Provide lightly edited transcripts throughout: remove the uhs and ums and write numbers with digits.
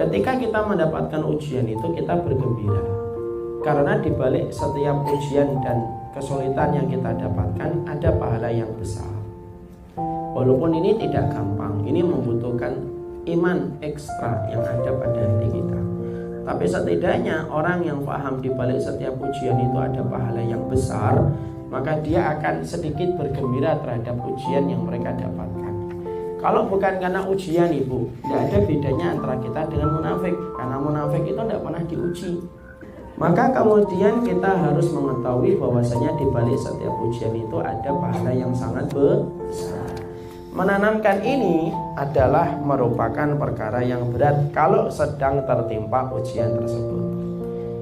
ketika kita mendapatkan ujian itu kita bergembira. Karena di balik setiap ujian dan kesulitan yang kita dapatkan ada pahala yang besar. Walaupun ini tidak gampang, ini membutuhkan iman ekstra yang ada pada hati kita. Tapi setidaknya orang yang paham di balik setiap ujian itu ada pahala yang besar, maka dia akan sedikit bergembira terhadap ujian yang mereka dapatkan. Kalau bukan karena ujian ibu, tidak ada bedanya antara kita dengan munafik. Karena munafik itu tidak pernah diuji. Maka kemudian kita harus mengetahui bahwasanya di balik setiap ujian itu ada pahala yang sangat besar. Menanamkan ini adalah merupakan perkara yang berat kalau sedang tertimpa ujian tersebut.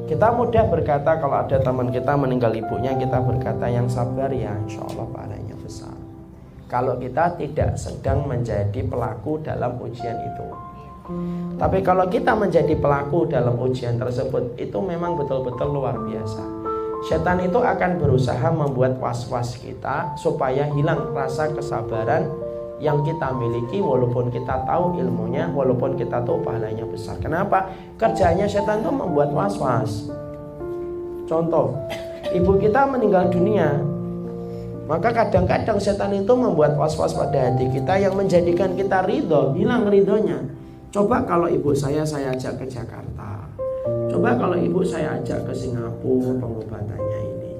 Kita mudah berkata kalau ada teman kita meninggal ibunya, kita berkata yang sabar ya, insya Allah pahalanya besar. Kalau kita tidak sedang menjadi pelaku dalam ujian itu. Tapi kalau kita menjadi pelaku dalam ujian tersebut, itu memang betul-betul luar biasa. Setan itu akan berusaha membuat was-was kita supaya hilang rasa kesabaran yang kita miliki, walaupun kita tahu ilmunya, walaupun kita tahu pahalanya besar. Kenapa? Kerjanya setan itu membuat was-was. Contoh, ibu kita meninggal dunia, maka kadang-kadang setan itu membuat was-was pada hati kita yang menjadikan kita ridho, hilang ridhonya. Coba kalau ibu saya ajak ke Jakarta. Coba kalau ibu saya ajak ke Singapura pengobatannya ini.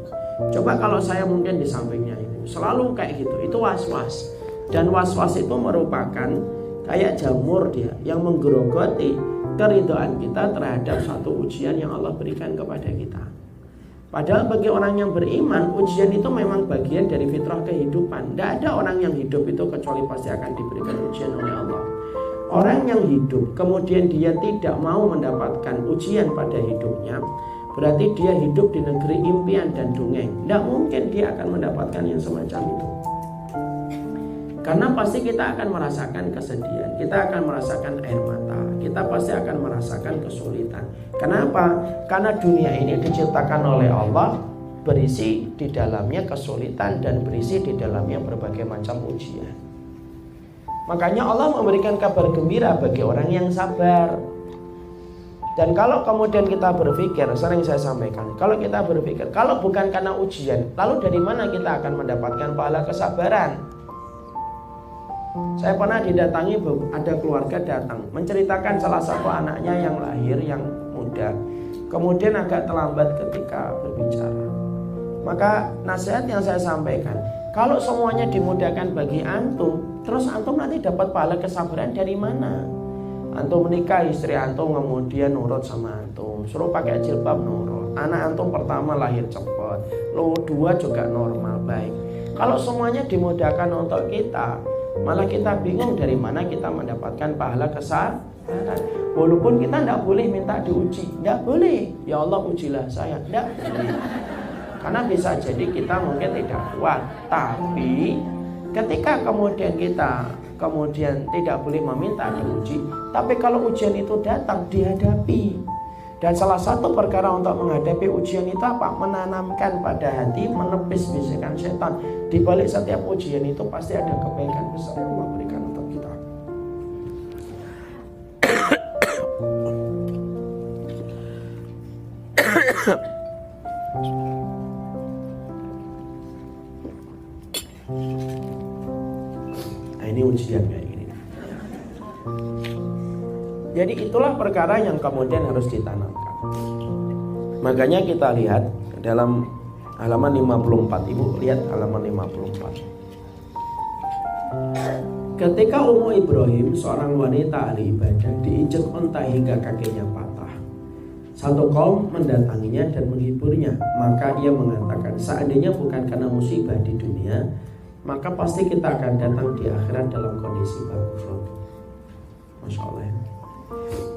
Coba kalau saya mungkin di sampingnya ibu. Selalu kayak gitu, itu was-was. Dan was-was itu merupakan kayak jamur dia yang menggerogoti keridhaan kita terhadap satu ujian yang Allah berikan kepada kita. Padahal bagi orang yang beriman, ujian itu memang bagian dari fitrah kehidupan. Tidak ada orang yang hidup itu kecuali pasti akan diberikan ujian oleh Allah. Orang yang hidup kemudian dia tidak mau mendapatkan ujian pada hidupnya, berarti dia hidup di negeri impian dan dongeng. Tidak mungkin dia akan mendapatkan yang semacam itu. Karena pasti kita akan merasakan kesedihan, kita akan merasakan air mata, kita pasti akan merasakan kesulitan. Kenapa? Karena dunia ini diciptakan oleh Allah, berisi di dalamnya kesulitan dan berisi di dalamnya berbagai macam ujian. Makanya Allah memberikan kabar gembira bagi orang yang sabar. Dan kalau kemudian kita berpikir, sering saya sampaikan, kalau kita berpikir, kalau bukan karena ujian, lalu dari mana kita akan mendapatkan pahala kesabaran? Saya pernah didatangi, ada keluarga datang menceritakan salah satu anaknya yang lahir yang muda, kemudian agak terlambat ketika berbicara. Maka nasihat yang saya sampaikan, kalau semuanya dimudahkan bagi antum, terus antum nanti dapat pahala kesabaran dari mana? Antum menikah, istri antum kemudian nurut sama antum, suruh pakai jilbab nurut. Anak antum pertama lahir cepat, lo dua juga normal baik. Kalau semuanya dimudahkan untuk kita, malah kita bingung dari mana kita mendapatkan pahala kesabaran. Walaupun kita tidak boleh minta diuji, tidak boleh. Ya Allah ujilah saya, tidak boleh. Karena bisa jadi kita mungkin tidak kuat. Tapi ketika kemudian kita tidak boleh meminta diuji, tapi kalau ujian itu datang, dihadapi. Dan salah satu perkara untuk menghadapi ujian itu apa? Menanamkan pada hati, menepis bisikan setan. Di balik setiap ujian itu pasti ada kebaikan besar yang Allah berikan untuk kita. Nah, ini ujian kayak gini. Jadi itulah perkara yang kemudian harus ditanamkan. Makanya kita lihat dalam halaman 54, Ibu lihat halaman 54. Ketika Ummu Ibrahim, seorang wanita ahli ibadah, diinjak unta hingga kakinya patah, satu kaum mendatanginya dan menghiburnya. Maka ia mengatakan, seandainya bukan karena musibah di dunia, maka pasti kita akan datang di akhirat dalam kondisi bangkrut. Masya Allah.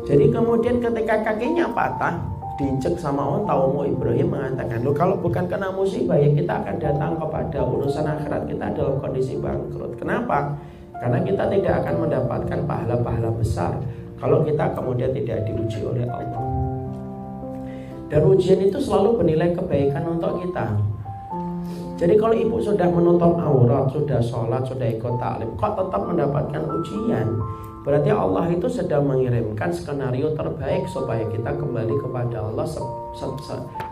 Jadi kemudian ketika kakinya patah, diinjek sama unta, Ummu Ibrahim mengatakan, loh kalau bukan karena musibah ya kita akan datang kepada urusan akhirat kita dalam kondisi bangkrut. Kenapa? Karena kita tidak akan mendapatkan pahala-pahala besar kalau kita kemudian tidak diuji oleh Allah. Dan ujian itu selalu bernilai kebaikan untuk kita. Jadi kalau ibu sudah menutup aurat, sudah sholat, sudah ikut taklim, kok tetap mendapatkan ujian, Berarti Allah itu sedang mengirimkan skenario terbaik supaya kita kembali kepada Allah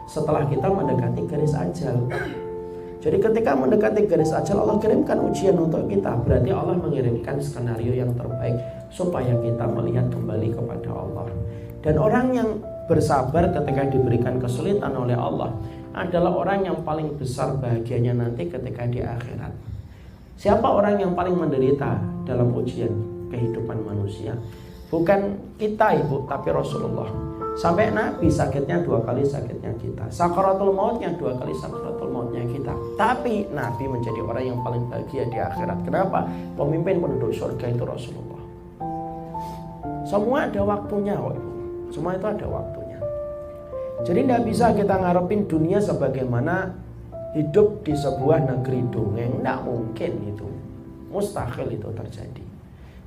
setelah kita mendekati garis ajal. Jadi ketika mendekati garis ajal, Allah kirimkan ujian untuk kita. Berarti Allah mengirimkan skenario yang terbaik supaya kita melihat kembali kepada Allah. Dan orang yang bersabar ketika diberikan kesulitan oleh Allah adalah orang yang paling besar bahagianya nanti ketika di akhirat. Siapa orang yang paling menderita dalam ujian kehidupan manusia? Bukan kita ibu, tapi Rasulullah. Sampai Nabi sakitnya 2 kali sakitnya kita, sakaratul mautnya 2 kali sakaratul mautnya kita. Tapi Nabi menjadi orang yang paling bahagia di akhirat. Kenapa? Pemimpin penduduk surga itu Rasulullah. Semua ada waktunya kok ibu. Semua itu ada waktunya. Jadi tidak bisa kita ngarepin dunia sebagaimana hidup di sebuah negeri dongeng. Tidak mungkin itu. Mustahil itu terjadi.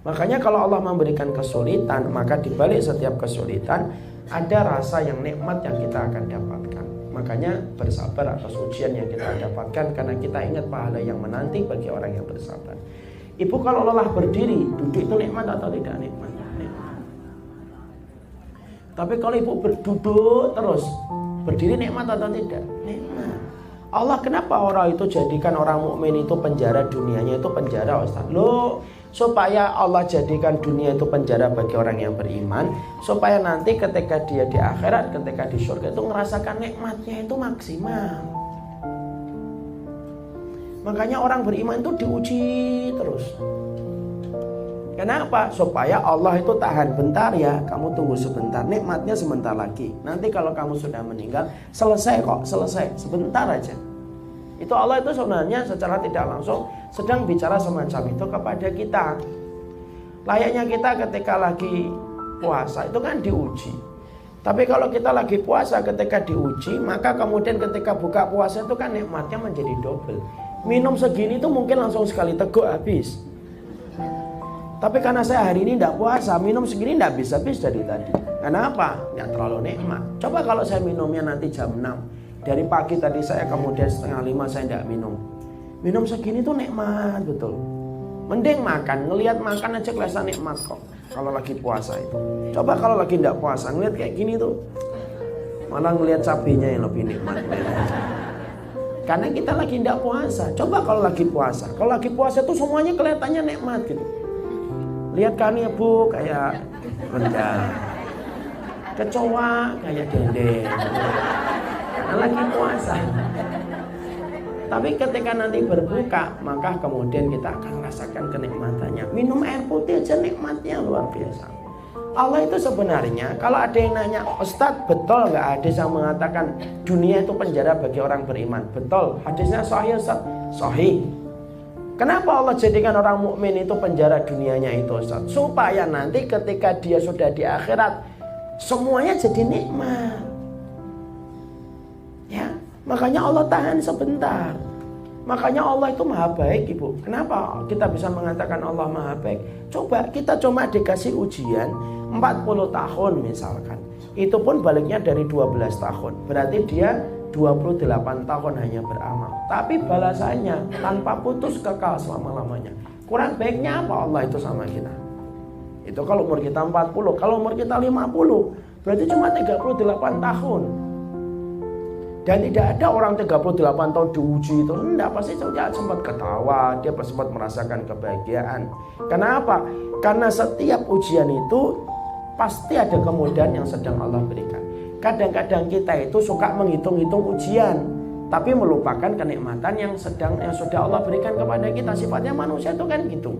Makanya kalau Allah memberikan kesulitan, maka di balik setiap kesulitan ada rasa yang nikmat yang kita akan dapatkan. Makanya bersabar atas ujian yang kita dapatkan, karena kita ingat pahala yang menanti bagi orang yang bersabar. Ibu kalau lelah berdiri, duduk itu nikmat atau tidak nikmat? Nikmat. Tapi kalau ibu berduduk terus, berdiri nikmat atau tidak? Nikmat. Allah kenapa orang itu jadikan orang mukmin itu penjara dunianya itu penjara, Ustaz? Loh, supaya Allah jadikan dunia itu penjara bagi orang yang beriman, supaya nanti ketika dia di akhirat, ketika di surga itu ngerasakan nikmatnya itu maksimal. Makanya orang beriman itu diuji terus. Kenapa? Supaya Allah itu tahan bentar ya, kamu tunggu sebentar, nikmatnya sebentar lagi. Nanti kalau kamu sudah meninggal, selesai kok, selesai, sebentar aja. Itu Allah itu sebenarnya secara tidak langsung sedang bicara semacam itu kepada kita. Layaknya kita ketika lagi puasa itu kan diuji. Tapi kalau kita lagi puasa ketika diuji, maka kemudian ketika buka puasa itu kan nikmatnya menjadi double. Minum segini itu mungkin langsung sekali teguk habis. Tapi karena saya hari ini tidak puasa, minum segini tidak habis-habis dari tadi. Kenapa? Nggak terlalu nikmat. Coba kalau saya minumnya nanti jam 6. Dari pagi tadi saya kemudian 4:30 saya tidak minum. Minum segini tuh nikmat betul. Mending makan, ngelihat makan aja kelihatan nikmat kok. Kalau lagi puasa itu. Coba kalau lagi tidak puasa, ngelihat kayak gini tuh, malah ngelihat cabenya yang lebih nikmat. Karena kita lagi tidak puasa. Coba kalau lagi puasa. Kalau lagi puasa tuh semuanya kelihatannya nikmat gitu. Lihat kan ya bu, kayak rendang, kecoa kayak dendeng. Lagi puasa. Tapi ketika nanti berbuka, maka kemudian kita akan merasakan kenikmatannya. Minum air putih aja nikmatnya luar biasa. Allah itu sebenarnya, kalau ada yang nanya, Ustadz betul nggak hadis yang mengatakan dunia itu penjara bagi orang beriman? Betul. Hadisnya sahih Ustadz? Sahih. Kenapa Allah jadikan orang mukmin itu penjara dunianya itu Ustadz? Supaya nanti ketika dia sudah di akhirat, semuanya jadi nikmat. Ya, makanya Allah tahan sebentar. Makanya Allah itu maha baik ibu. Kenapa kita bisa mengatakan Allah maha baik? Coba kita cuma dikasih ujian 40 tahun misalkan. Itu pun baliknya dari 12 tahun. Berarti dia 28 tahun hanya beramal. Tapi balasannya tanpa putus kekal selama-lamanya. Kurang baiknya apa Allah itu sama kita? Itu kalau umur kita 40. Kalau umur kita 50, berarti cuma 38 tahun. Dan tidak ada orang 38 tahun diuji itu. Tidak, pasti dia sempat ketawa, dia sempat merasakan kebahagiaan. Kenapa? Karena setiap ujian itu pasti ada kemudahan yang sedang Allah berikan. Kadang-kadang kita itu suka menghitung-hitung ujian, tapi melupakan kenikmatan yang sudah Allah berikan kepada kita. Sifatnya manusia itu kan gitu.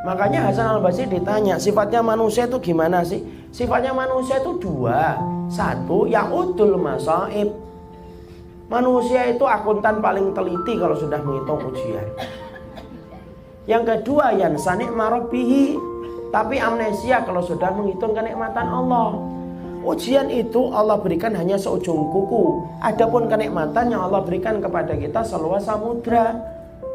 Makanya Hasan Al-Basri ditanya, sifatnya manusia itu gimana sih? Sifatnya manusia itu dua. Satu, ya'udul masaib. Manusia itu akuntan paling teliti kalau sudah menghitung ujian. Yang kedua, yansa ni'ma rabbihi. Tapi amnesia kalau sudah menghitung kenikmatan Allah. Ujian itu Allah berikan hanya seujung kuku. Adapun kenikmatan yang Allah berikan kepada kita seluas samudra.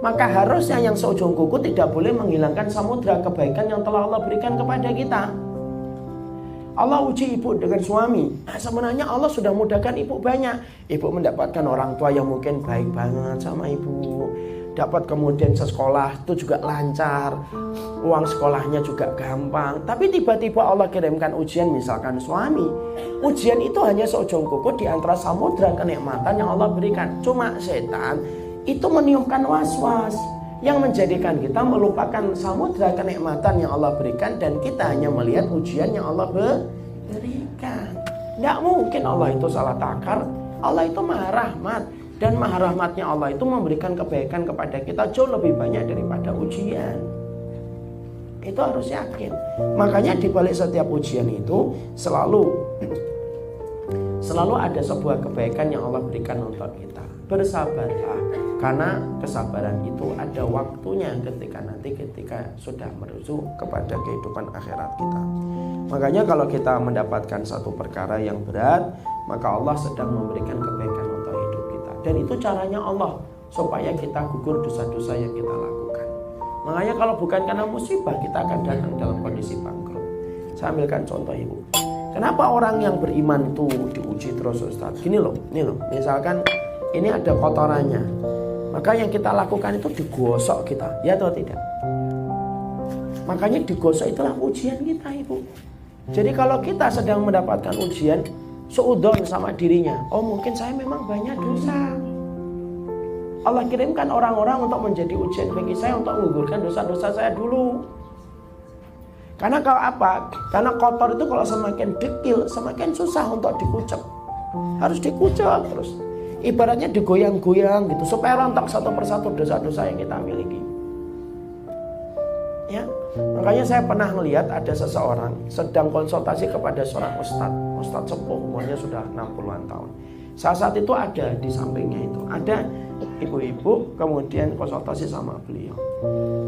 Maka harusnya yang seujung kuku tidak boleh menghilangkan samudra kebaikan yang telah Allah berikan kepada kita. Allah uji ibu dengan suami. Nah, sebenarnya Allah sudah mudahkan ibu banyak. Ibu mendapatkan orang tua yang mungkin baik banget sama ibu. Dapat kemudian sekolah itu juga lancar. Uang sekolahnya juga gampang. Tapi tiba-tiba Allah kirimkan ujian, misalkan suami. Ujian itu hanya seujung kuku di antara samudra kenikmatan yang Allah berikan. Cuma setan itu meniupkan was-was yang menjadikan kita melupakan samudra kenikmatan yang Allah berikan, dan kita hanya melihat ujian yang Allah berikan. Tidak mungkin Allah itu salah takar. Allah itu maha rahmat, dan maha rahmatnya Allah itu memberikan kebaikan kepada kita jauh lebih banyak daripada ujian. Itu harus yakin. Makanya di balik setiap ujian itu selalu ada sebuah kebaikan yang Allah berikan untuk kita. Bersabarlah, karena kesabaran itu ada waktunya ketika sudah menuju kepada kehidupan akhirat kita. Makanya kalau kita mendapatkan satu perkara yang berat, maka Allah sedang memberikan kebaikan untuk hidup kita. Dan itu caranya Allah, supaya kita gugur dosa-dosa yang kita lakukan. Makanya kalau bukan karena musibah, kita akan datang dalam kondisi bangkrut. Saya ambilkan contoh ibu. Kenapa orang yang beriman itu diuji terus, Ustaz? Gini loh, misalkan ini ada kotorannya, maka yang kita lakukan itu digosok kita, ya atau tidak? Makanya digosok itulah ujian kita, ibu. Jadi kalau kita sedang mendapatkan ujian, seudon sama dirinya, oh mungkin saya memang banyak dosa. Allah kirimkan orang-orang untuk menjadi ujian bagi saya, untuk menggugurkan dosa-dosa saya dulu. Karena kalau apa? Karena kotor itu kalau semakin dekil, semakin susah untuk dikucek. Harus dikucek terus. Ibaratnya digoyang-goyang gitu, supaya rontok satu persatu dosa-dosa yang kita miliki. Ya, makanya saya pernah melihat ada seseorang sedang konsultasi kepada seorang ustadz sepuh, umurnya sudah 60-an tahun. Saat itu ada di sampingnya itu ada ibu-ibu, kemudian konsultasi sama beliau.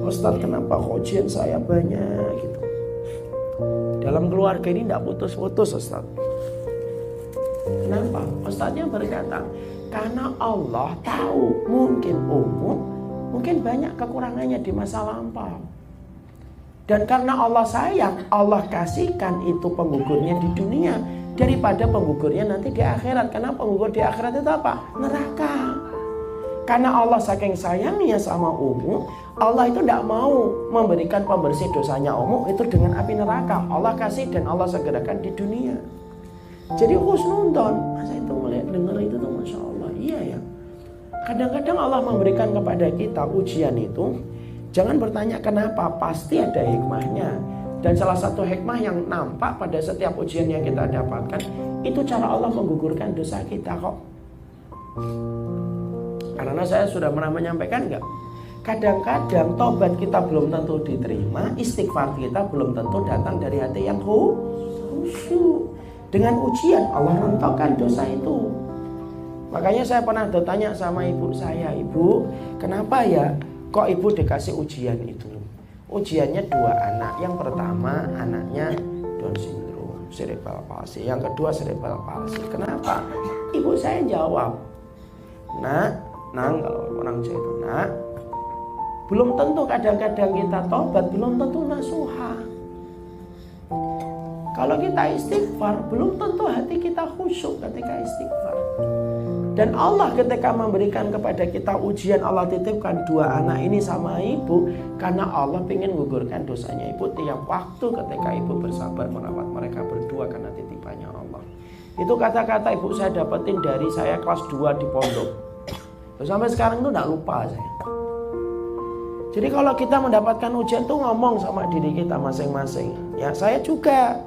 Ustadz, kenapa ujian saya banyak gitu? Dalam keluarga ini tidak putus-putus, Ustadz. Kenapa? Ustadznya berkata, karena Allah tahu mungkin banyak kekurangannya di masa lampau. Dan karena Allah sayang, Allah kasihkan itu penggugurnya di dunia daripada penggugurnya nanti di akhirat. Karena penggugur di akhirat itu apa? Neraka. Karena Allah saking sayangnya sama Allah itu tidak mau memberikan pembersih dosanya itu dengan api neraka. Allah kasih dan Allah segerakan di dunia. Jadi husnudon. Masa itu melihat dengar itu tuh Masya Allah. Iya ya. Kadang-kadang Allah memberikan kepada kita ujian itu, jangan bertanya kenapa, pasti ada hikmahnya. Dan salah satu hikmah yang nampak pada setiap ujian yang kita dapatkan, itu cara Allah menggugurkan dosa kita kok. Karena saya sudah pernah menyampaikan enggak? Kadang-kadang tobat kita belum tentu diterima, istighfar kita belum tentu datang dari hati yang khusyuk. Dengan ujian Allah rontokkan dosa itu. Makanya saya pernah bertanya sama ibu saya, Ibu, kenapa ya kok ibu dikasih ujian itu? Ujiannya 2 anak. Yang pertama anaknya Down syndrome, cerebral palsy. Yang kedua cerebral palsy. Kenapa? Ibu saya jawab, Nang, kalau orang Jawa itu, belum tentu kadang-kadang kita tobat, belum tentu nasuha. Kalau kita istighfar, belum tentu hati kita khusyuk ketika istighfar. Dan Allah ketika memberikan kepada kita ujian, Allah titipkan 2 anak ini sama ibu, karena Allah ingin menggugurkan dosanya ibu tiap waktu ketika ibu bersabar merawat mereka berdua karena titipannya Allah. Itu kata-kata ibu saya dapetin dari saya kelas 2 di pondok. Sampai sekarang itu tidak lupa saya. Jadi kalau kita mendapatkan ujian tuh ngomong sama diri kita masing-masing. Ya saya juga.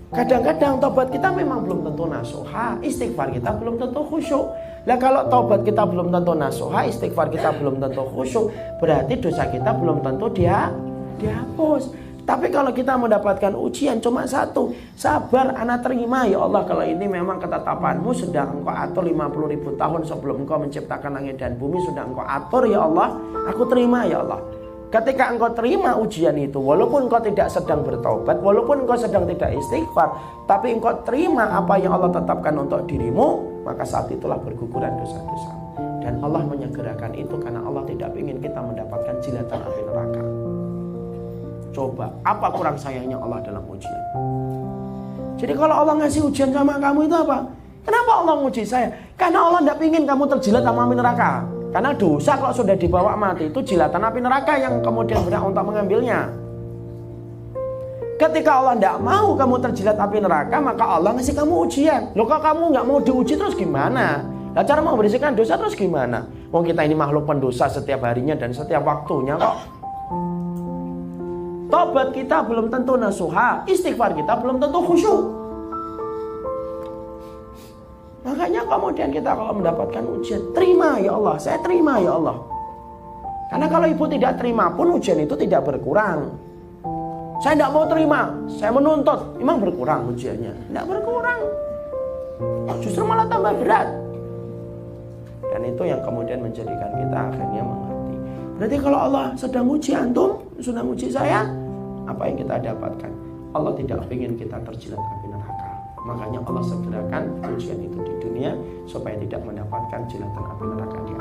Kadang-kadang tobat kita memang belum tentu nasuha, istighfar kita belum tentu khusyuk. Lah kalau tobat kita belum tentu nasuha, istighfar kita belum tentu khusyuk, berarti dosa kita belum tentu dihapus. Tapi kalau kita mendapatkan ujian cuma satu, sabar, ana terima ya Allah, kalau ini memang ketetapanmu sudah engkau atur 50.000 tahun sebelum engkau menciptakan langit dan bumi, sudah engkau atur ya Allah, aku terima ya Allah. Ketika engkau terima ujian itu, walaupun engkau tidak sedang bertaubat, walaupun engkau sedang tidak istighfar, tapi engkau terima apa yang Allah tetapkan untuk dirimu, maka saat itulah berguguran dosa-dosa. Dan Allah menyegerakan itu karena Allah tidak ingin kita mendapatkan jilatan api neraka. Coba, apa kurang sayangnya Allah dalam ujian? Jadi kalau Allah ngasih ujian sama kamu itu apa? Kenapa Allah nguji saya? Karena Allah tidak ingin kamu terjilat sama api neraka. Karena dosa kalau sudah dibawa mati itu jilatan api neraka yang kemudian berhak untuk mengambilnya. Ketika Allah tidak mau kamu terjilat api neraka, maka Allah ngasih kamu ujian. Loh, kalau kamu nggak mau diuji terus gimana? Nah, cara membersihkan dosa terus gimana? Wong kita ini makhluk pendosa setiap harinya dan setiap waktunya kok. Tobat kita belum tentu nasuha, istighfar kita belum tentu khusyuk. Makanya kemudian kita kalau mendapatkan ujian, terima ya Allah, saya terima ya Allah. Karena kalau ibu tidak terima pun ujian itu tidak berkurang. Saya tidak mau terima, saya menuntut, memang berkurang ujiannya. Tidak berkurang, justru malah tambah berat. Dan itu yang kemudian menjadikan kita akhirnya mengerti. Berarti kalau Allah sedang uji antum, sedang uji saya, apa yang kita dapatkan? Allah tidak ingin kita terjilat api neraka. Makanya Allah segerakan ujian itu di dunia supaya tidak mendapatkan jilatan api neraka di